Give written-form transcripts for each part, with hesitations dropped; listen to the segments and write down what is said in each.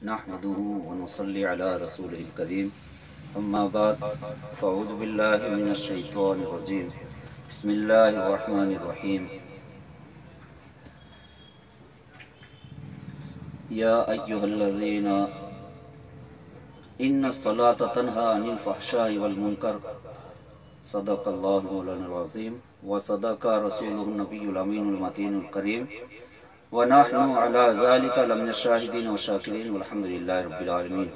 نحمده ونصلي على رسوله الكريم أما بعد فأعوذ بالله من الشيطان الرجيم بسم الله الرحمن الرحيم يا أيها الذين إن الصلاة تنهى عن الفحشاء والمنكر صدق الله مولانا العظيم وصدق رسوله النبي الأمين المتين الكريم ونحن على ذلك لمن الشاهدين والشاكرين والحمد لله رب العالمين۔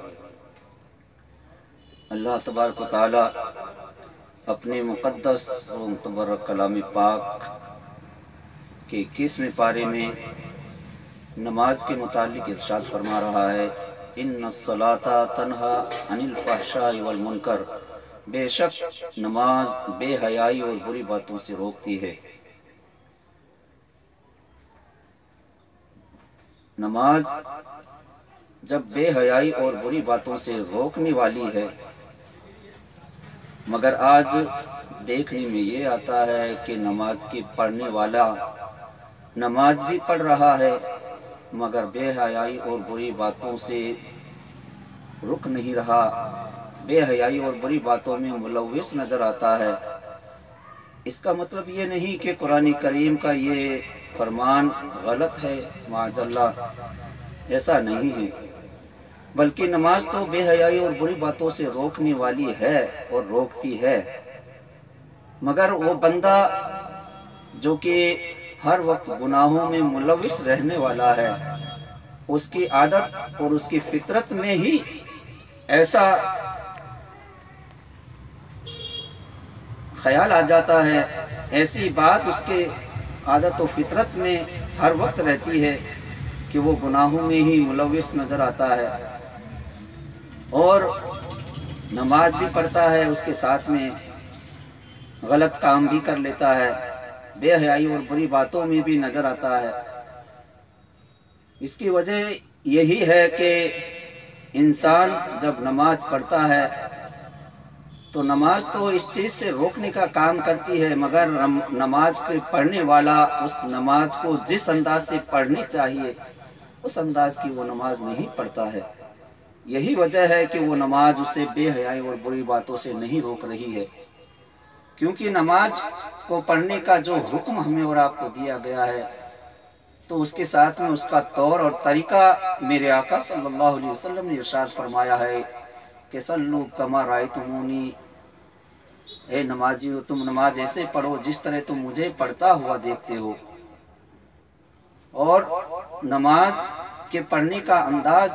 اللہ تبارک و تعالی اپنے مقدس و متبرک کلام پاک کے 21ویں پارے میں نماز کے متعلق ارشاد فرما رہا ہے، ان الصلاۃ تنہا عن الفحشاء والمنکر، بے شک نماز بے حیائی اور بری باتوں سے روکتی ہے۔ نماز جب بے حیائی اور بری باتوں سے روکنے والی ہے، مگر آج دیکھنے میں یہ آتا ہے کہ نماز کی پڑھنے والا نماز بھی پڑھ رہا ہے مگر بے حیائی اور بری باتوں سے رک نہیں رہا، بے حیائی اور بری باتوں میں ملوث نظر آتا ہے۔ اس کا مطلب یہ نہیں کہ قرآن کریم کا یہ فرمان غلط ہے، معاذ اللہ، ایسا نہیں ہے، بلکہ نماز تو بے حیائی اور بری باتوں سے روکنے والی ہے اور روکتی ہے، مگر وہ بندہ جو کہ ہر وقت گناہوں میں ملوث رہنے والا ہے، اس کی عادت اور اس کی فطرت میں ہی ایسا خیال آ جاتا ہے، ایسی بات اس کے عادت و فطرت میں ہر وقت رہتی ہے کہ وہ گناہوں میں ہی ملوث نظر آتا ہے اور نماز بھی پڑھتا ہے، اس کے ساتھ میں غلط کام بھی کر لیتا ہے، بے حیائی اور بری باتوں میں بھی نظر آتا ہے۔ اس کی وجہ یہی ہے کہ انسان جب نماز پڑھتا ہے تو نماز تو اس چیز سے روکنے کا کام کرتی ہے، مگر نماز کے پڑھنے والا اس نماز کو جس انداز سے پڑھنی چاہیے اس انداز کی وہ نماز نہیں پڑھتا ہے۔ یہی وجہ ہے کہ وہ نماز اسے بے حیائی اور بری باتوں سے نہیں روک رہی ہے، کیونکہ نماز کو پڑھنے کا جو حکم ہمیں اور آپ کو دیا گیا ہے تو اس کے ساتھ میں اس کا طور اور طریقہ میرے آقا صلی اللہ علیہ وسلم نے ارشاد فرمایا ہے کہ صلو کما رأیتمونی، اے نمازیو تم نماز ایسے پڑھو جس طرح تم مجھے پڑھتا ہوا دیکھتے ہو۔ اور نماز کے پڑھنے کا انداز،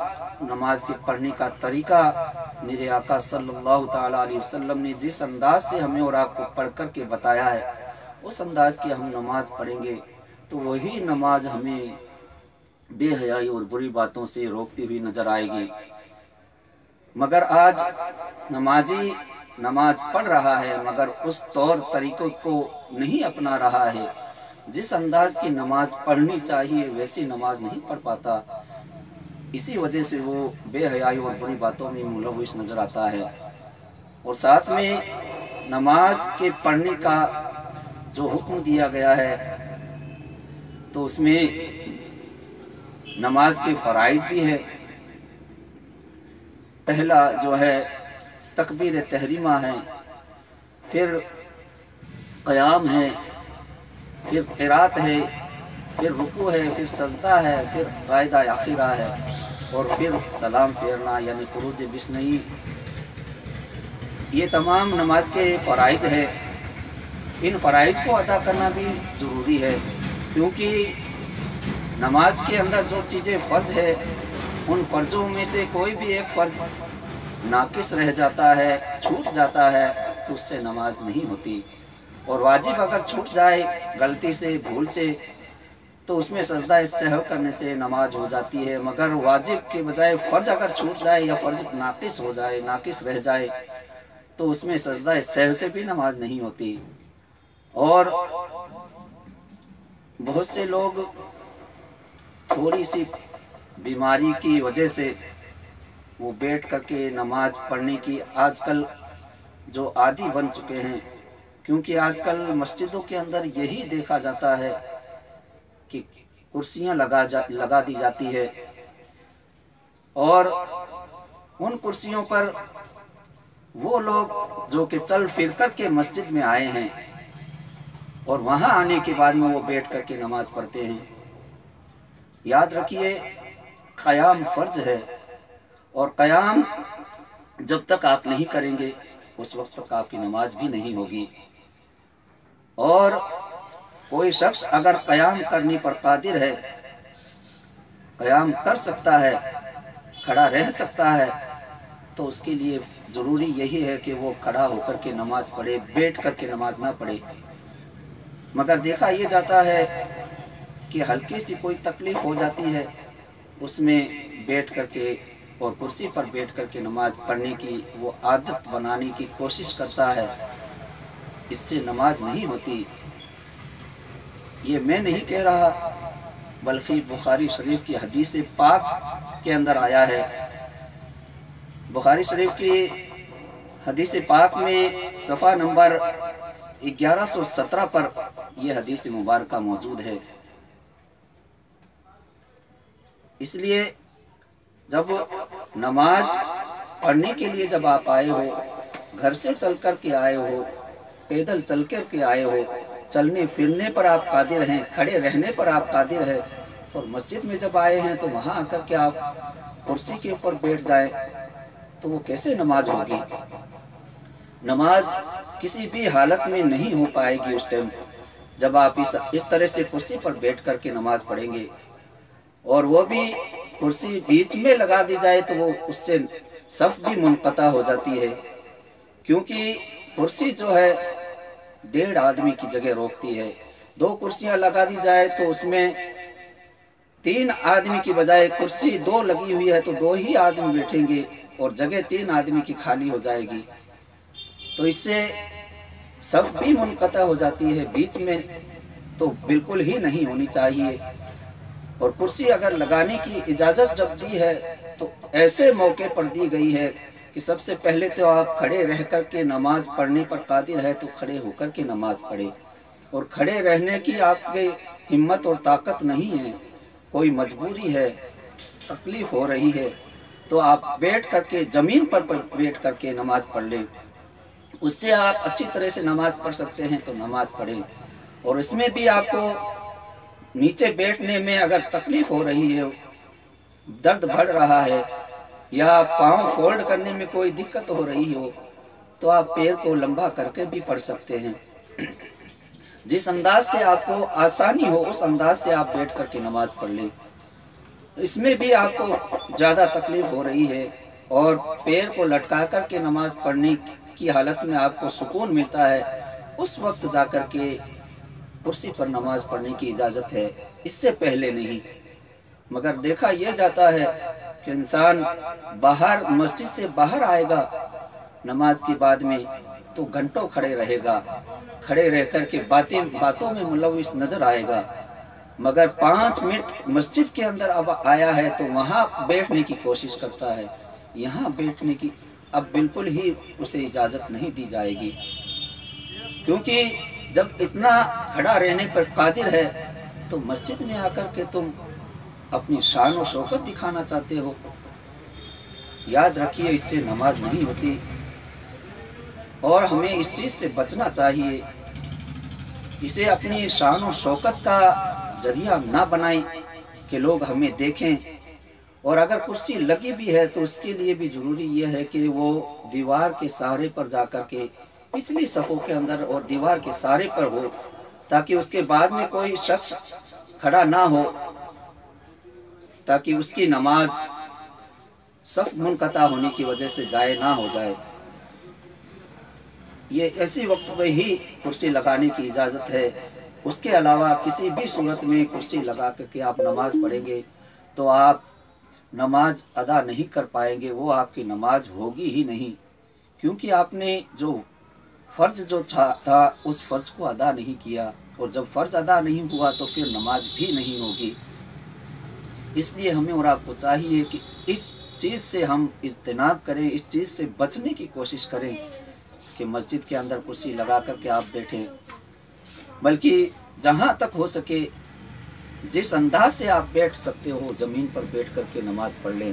نماز کے پڑھنے کا طریقہ میرے آقا صلی اللہ تعالی علیہ وسلم نے جس انداز سے ہمیں اور آپ کو پڑھ کر کے بتایا ہے، اس انداز کی ہم نماز پڑھیں گے تو وہی نماز ہمیں بے حیائی اور بری باتوں سے روکتی ہوئی نظر آئے گی۔ مگر آج نمازی نماز پڑھ رہا ہے مگر اس طور طریقوں کو نہیں اپنا رہا ہے، جس انداز کی نماز پڑھنی چاہیے ویسی نماز نہیں پڑھ پاتا، اسی وجہ سے وہ بے حیائی اور بری باتوں میں ملوث نظر آتا ہے۔ اور ساتھ میں نماز کے پڑھنے کا جو حکم دیا گیا ہے تو اس میں نماز کے فرائض بھی ہے۔ پہلا جو ہے تکبیر تحریمہ ہے، پھر قیام ہے، پھر قرات ہے، پھر رکوع ہے، پھر سجدہ ہے، پھر قاعدہ آخرہ ہے، اور پھر سلام پھیرنا یعنی خروج بسنئی۔ یہ تمام نماز کے فرائض ہے۔ ان فرائض کو ادا کرنا بھی ضروری ہے، کیونکہ نماز کے اندر جو چیزیں فرض ہے ان فرضوں میں سے کوئی بھی ایک فرض ناقص رہ جاتا ہے، چھوٹ جاتا ہے تو اس سے نماز نہیں ہوتی۔ اور واجب اگر چھوٹ جائے غلطی سے، بھول سے، تو اس میں سجدہ سہو کرنے سے نماز ہو جاتی ہے، مگر واجب کے بجائے فرض اگر چھوٹ جائے یا فرض ناقص ہو جائے، ناقص رہ جائے تو اس میں سجدہ سہو سے بھی نماز نہیں ہوتی۔ اور بہت سے لوگ تھوڑی سی بیماری کی وجہ سے وہ بیٹھ کر کے نماز پڑھنے کی آج کل جو عادی بن چکے ہیں، کیونکہ آج کل مسجدوں کے اندر یہی دیکھا جاتا ہے کہ کرسیاں لگا دی جاتی ہے اور ان کرسیوں پر وہ لوگ جو کہ چل پھر کر کے مسجد میں آئے ہیں اور وہاں آنے کے بعد میں وہ بیٹھ کر کے نماز پڑھتے ہیں۔ یاد رکھیے قیام فرض ہے، اور قیام جب تک آپ نہیں کریں گے اس وقت تک آپ کی نماز بھی نہیں ہوگی۔ اور کوئی شخص اگر قیام کرنے پر قادر ہے، قیام کر سکتا ہے، کھڑا رہ سکتا ہے، تو اس کے لیے ضروری یہی ہے کہ وہ کھڑا ہو کر کے نماز پڑھے، بیٹھ کر کے نماز نہ پڑھے۔ مگر دیکھا یہ جاتا ہے کہ ہلکی سی کوئی تکلیف ہو جاتی ہے، اس میں بیٹھ کر کے اور کرسی پر بیٹھ کر کے نماز پڑھنے کی وہ عادت بنانے کی کوشش کرتا ہے، اس سے نماز نہیں ہوتی۔ یہ میں نہیں کہہ رہا، بلکہ بخاری شریف کی حدیث پاک کے اندر آیا ہے۔ بخاری شریف کی حدیث پاک میں صفحہ نمبر 1117 پر یہ حدیث مبارکہ موجود ہے۔ اس لیے جب نماز پڑھنے کے لیے جب آپ آئے ہو، گھر سے چل کر کے آئے ہو، پیدل چل کر کے آئے ہو، چلنے پھرنے پر آپ قادر ہیں، کھڑے رہنے پر آپ قادر ہیں، اور مسجد میں جب آئے ہیں تو وہاں آ کر کے آپ کرسی کے اوپر بیٹھ جائیں تو وہ کیسے نماز ہوگی؟ نماز کسی بھی حالت میں نہیں ہو پائے گی اس ٹائم جب آپ اس طرح سے کرسی پر بیٹھ کر کے نماز پڑھیں گے، اور وہ بھی کرسی بیچ میں لگا دی جائے تو وہ اس سے صف بھی منقطع ہو جاتی ہے، کیونکہ کرسی جو ہے 1.5 آدمی کی جگہ روکتی ہے۔ 2 کرسیاں لگا دی جائے تو اس میں 3 آدمی کی بجائے کرسی 2 لگی ہوئی ہے تو 2 ہی آدمی بیٹھیں گے اور جگہ 3 آدمی کی خالی ہو جائے گی، تو اس سے صف بھی منقطع ہو جاتی ہے، بیچ میں تو بالکل ہی نہیں ہونی چاہیے۔ اور کرسی اگر لگانے کی اجازت جب دی ہے تو ایسے موقع پر دی گئی ہے کہ سب سے پہلے تو آپ کھڑے رہ کر کے نماز پڑھنے پر قادر ہے تو کھڑے ہو کر کے نماز پڑھے، اور کھڑے رہنے کی آپ کے ہمت اور طاقت نہیں ہے، کوئی مجبوری ہے، تکلیف ہو رہی ہے، تو آپ بیٹھ کر کے زمین پر بیٹھ کر کے نماز پڑھ لیں، اس سے آپ اچھی طرح سے نماز پڑھ سکتے ہیں تو نماز پڑھیں۔ اور اس میں بھی آپ کو نیچے بیٹھنے میں اگر تکلیف ہو رہی ہے، درد بڑھ رہا ہے، یا پاؤں فولڈ کرنے میں کوئی دقت ہو رہی ہو تو آپ پیر کو لمبا کر کے بھی پڑھ سکتے ہیں۔ جس انداز سے آپ کو آسانی ہو اس انداز سے آپ بیٹھ کر کے نماز پڑھ لیں۔ اس میں بھی آپ کو زیادہ تکلیف ہو رہی ہے اور پیر کو لٹکا کر کے نماز پڑھنے کی حالت میں آپ کو سکون ملتا ہے، اس وقت جا کر کے کرسی پر نماز پڑھنے کی اجازت ہے، اس سے پہلے نہیں۔ مگر دیکھا یہ جاتا ہے کہ انسان باہر مسجد سے باہر آئے گا نماز کے بعد میں تو گھنٹوں کھڑے رہے گا، کھڑے رہ کر کے باتوں میں ملوث نظر آئے گا، مگر 5 منٹ مسجد کے اندر اب آیا ہے تو وہاں بیٹھنے کی کوشش کرتا ہے، یہاں بیٹھنے کی اب بالکل ہی اسے اجازت نہیں دی جائے گی، کیونکہ جب اتنا کھڑا رہنے پر قادر ہے تو مسجد میں آ کر کے تم اپنی شان و شوکت دکھانا چاہتے ہو۔ یاد رکھیے اس سے نماز نہیں ہوتی، اور ہمیں اس چیز سے بچنا چاہیے، اسے اپنی شان و شوکت کا ذریعہ نہ بنائیں کہ لوگ ہمیں دیکھیں۔ اور اگر کرسی لگی بھی ہے تو اس کے لیے بھی ضروری یہ ہے کہ وہ دیوار کے سہارے پر جا کر کے پچھلی صفوں کے اندر اور دیوار کے سہارے پر ہو، تاکہ اس کے بعد میں کوئی شخص کھڑا نہ ہو، تاکہ اس کی نماز صف منقطع ہونے کی وجہ سے ضائع نہ ہو جائے۔ یہ ایسی وقت میں ہی کرسی لگانے کی اجازت ہے، اس کے علاوہ کسی بھی صورت میں کرسی لگا کر کے آپ نماز پڑھیں گے تو آپ نماز ادا نہیں کر پائیں گے، وہ آپ کی نماز ہوگی ہی نہیں، کیونکہ آپ نے جو فرض جو تھا اس فرض کو ادا نہیں کیا، اور جب فرض ادا نہیں ہوا تو پھر نماز بھی نہیں ہوگی۔ اس لیے ہمیں اور آپ کو چاہیے کہ اس چیز سے ہم اجتناب کریں، اس چیز سے بچنے کی کوشش کریں کہ مسجد کے اندر کرسی لگا کر کے آپ بیٹھیں، بلکہ جہاں تک ہو سکے جس انداز سے آپ بیٹھ سکتے ہو زمین پر بیٹھ کر کے نماز پڑھ لیں۔